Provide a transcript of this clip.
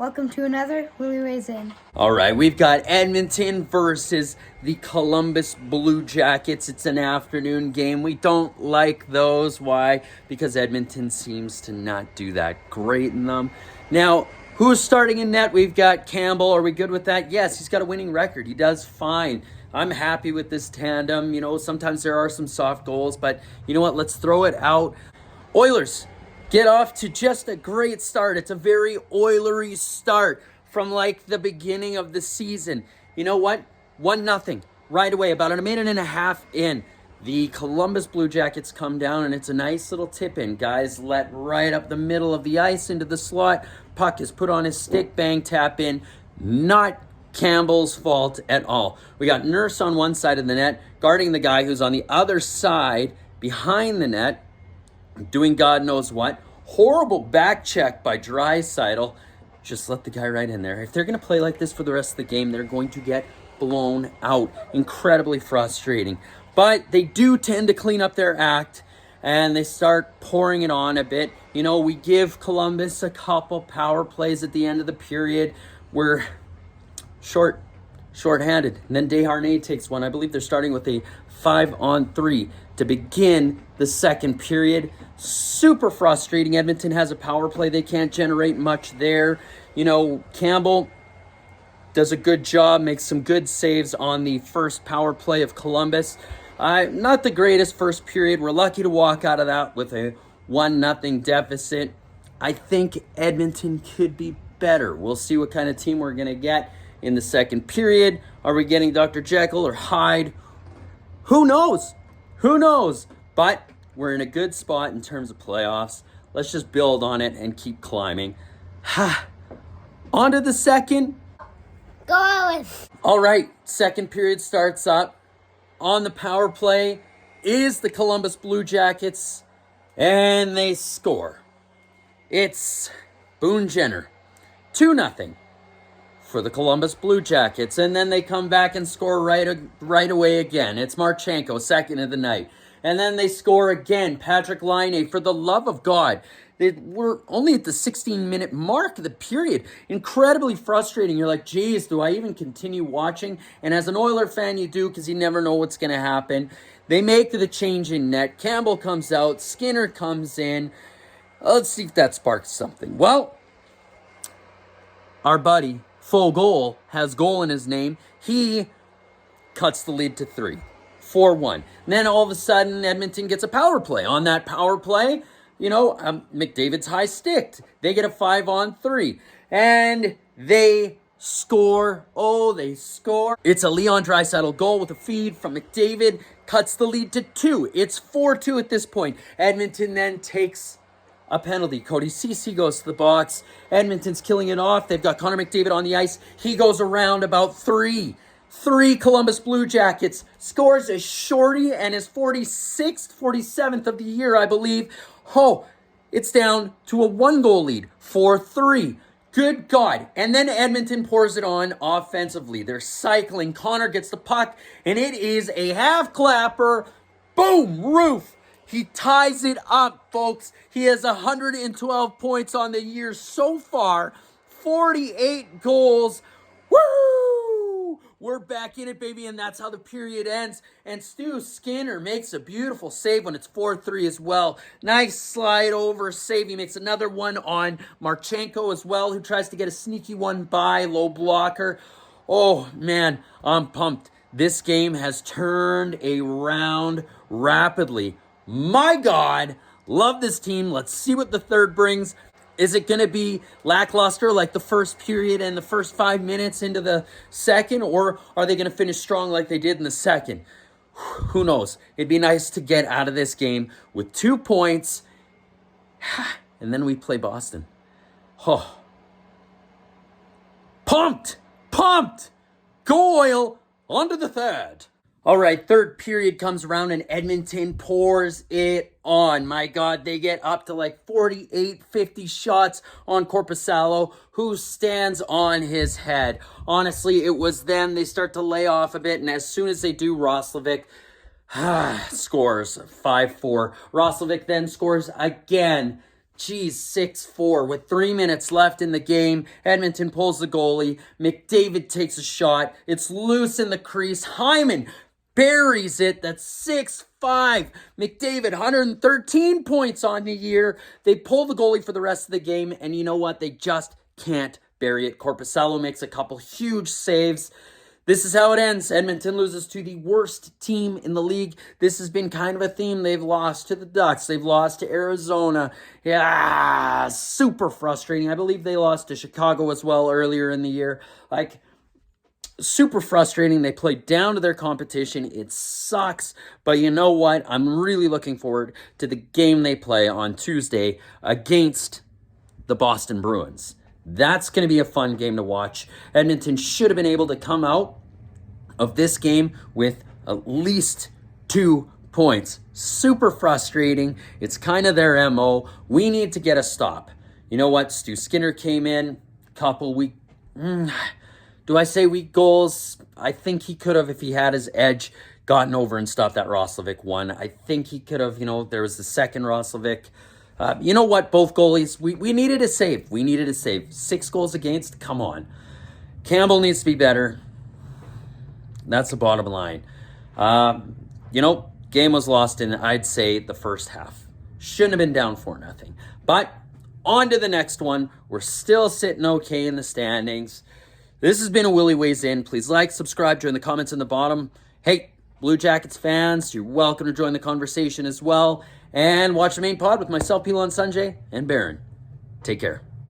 Welcome to another Willy Weighs In. All right, we've got Edmonton versus the Columbus Blue Jackets. It's an afternoon game. We don't like those. Why? Because Edmonton seems to not do that great in them. Now, who's starting in net? We've got Campbell. Are we good with that? Yes, he's got a winning record. He does fine. I'm happy with this tandem. You know, sometimes there are some soft goals, but you know what? Let's throw it out. Oilers get off to just a great start. It's a very Oilery start from like the beginning of the season. You know what? 1-0 right away, about a minute and a half in. The Columbus Blue Jackets come down, and it's a nice little tip-in. Guys let right up the middle of the ice into the slot. Puck is put on his stick, bang, tap in. Not Campbell's fault at all. We got Nurse on one side of the net, guarding the guy who's on the other side behind the net, doing God knows what. Horrible back check by Draisaitl. Just let the guy right in there. If they're going to play like this for the rest of the game, they're going to get blown out. Incredibly frustrating. But they do tend to clean up their act, and they start pouring it on a bit. You know, we give Columbus a couple power plays at the end of the period. We're short-handed. And then Desharnais takes one. I believe they're starting with a 5-on-3 to begin the second period. Super frustrating. Edmonton has a power play. They can't generate much there. You know, Campbell does a good job, makes some good saves on the first power play of Columbus. Not the greatest first period. We're lucky to walk out of that with a 1-0 deficit. I think Edmonton could be better. We'll see what kind of team we're going to get in the second period. Are we getting Dr. Jekyll or Hyde? Who knows? Who knows? But we're in a good spot in terms of playoffs. Let's just build on it and keep climbing. On to the second. Go Oilers! All right, second period starts up. On the power play is the Columbus Blue Jackets, and they score. It's Boone Jenner, 2-0 for the Columbus Blue Jackets, and then they come back and score right away again. It's Marchenko, second of the night. And then they score again. Patrick Laine, for the love of God. We're only at the 16-minute mark of the period. Incredibly frustrating. You're like, geez, do I even continue watching? And as an Oiler fan, you do, because you never know what's going to happen. They make the change in net. Campbell comes out. Skinner comes in. Let's see if that sparks something. Well, our buddy, Full Goal, has goal in his name. He cuts the lead to 3. 4-1. And then all of a sudden, Edmonton gets a power play. On that power play, you know, McDavid's high-sticked. They get a 5-on-3. And they score. Oh, they score. It's a Leon Draisaitl goal with a feed from McDavid. Cuts the lead to 2. It's 4-2 at this point. Edmonton then takes a penalty. Cody Ceci goes to the box. Edmonton's killing it off. They've got Connor McDavid on the ice. He goes around about 3 Columbus Blue Jackets, scores a shorty and his 46th, 47th of the year, I believe. Oh, it's down to a 1-goal lead, 4-3. Good God. And then Edmonton pours it on offensively. They're cycling. Connor gets the puck, and it is a half-clapper. Boom, roof. He ties it up, folks. He has 112 points on the year so far, 48 goals. Woo! We're back in it, baby, and that's how the period ends. And Stu Skinner makes a beautiful save when it's 4-3 as well. Nice slide over save. He makes another one on Marchenko as well, who tries to get a sneaky one by, low blocker. Oh, man, I'm pumped. This game has turned around rapidly. My God, love this team. Let's see what the third brings. Is it going to be lackluster like the first period and the first 5 minutes into the second? Or are they going to finish strong like they did in the second? Who knows? It'd be nice to get out of this game with 2 points. And then we play Boston. Oh. Pumped! Go Oil! On to the third. All right, third period comes around and Edmonton pours it on. My God, they get up to like 48, 50 shots on Korpisalo, who stands on his head. Honestly, it was them. They start to lay off a bit, and as soon as they do, Roslovic scores 5-4. Roslovic then scores again geez, 6-4 with 3 minutes left in the game. Edmonton pulls the goalie. McDavid takes a shot. It's loose in the crease. Hyman buries it. That's 6-5. McDavid, 113 points on the year. They pull the goalie for the rest of the game, and you know what? They just can't bury it. Korpisalo makes a couple huge saves. This is how it ends. Edmonton loses to the worst team in the league. This has been kind of a theme. They've lost to the Ducks. They've lost to Arizona. Yeah, super frustrating. I believe they lost to Chicago as well earlier in the year. Like, super frustrating. They played down to their competition. It sucks. But you know what? I'm really looking forward to the game they play on Tuesday against the Boston Bruins. That's going to be a fun game to watch. Edmonton should have been able to come out of this game with at least 2 points. Super frustrating. It's kind of their MO. We need to get a stop. You know what? Stu Skinner came in, couple weak... Do I say weak goals? I think he could have, if he had his edge, gotten over and stopped that Roslovic one. I think he could have, there was the second Roslovic. You know what? Both goalies, we needed a save. We needed a save. 6 goals against? Come on. Campbell needs to be better. That's the bottom line. Game was lost in, I'd say, the first half. Shouldn't have been down 4-0. But on to the next one. We're still sitting okay in the standings. This has been a Willy Weighs In. Please like, subscribe, join the comments in the bottom. Hey, Blue Jackets fans, you're welcome to join the conversation as well. And watch the main pod with myself, Pilon Sanjay, and Baron. Take care.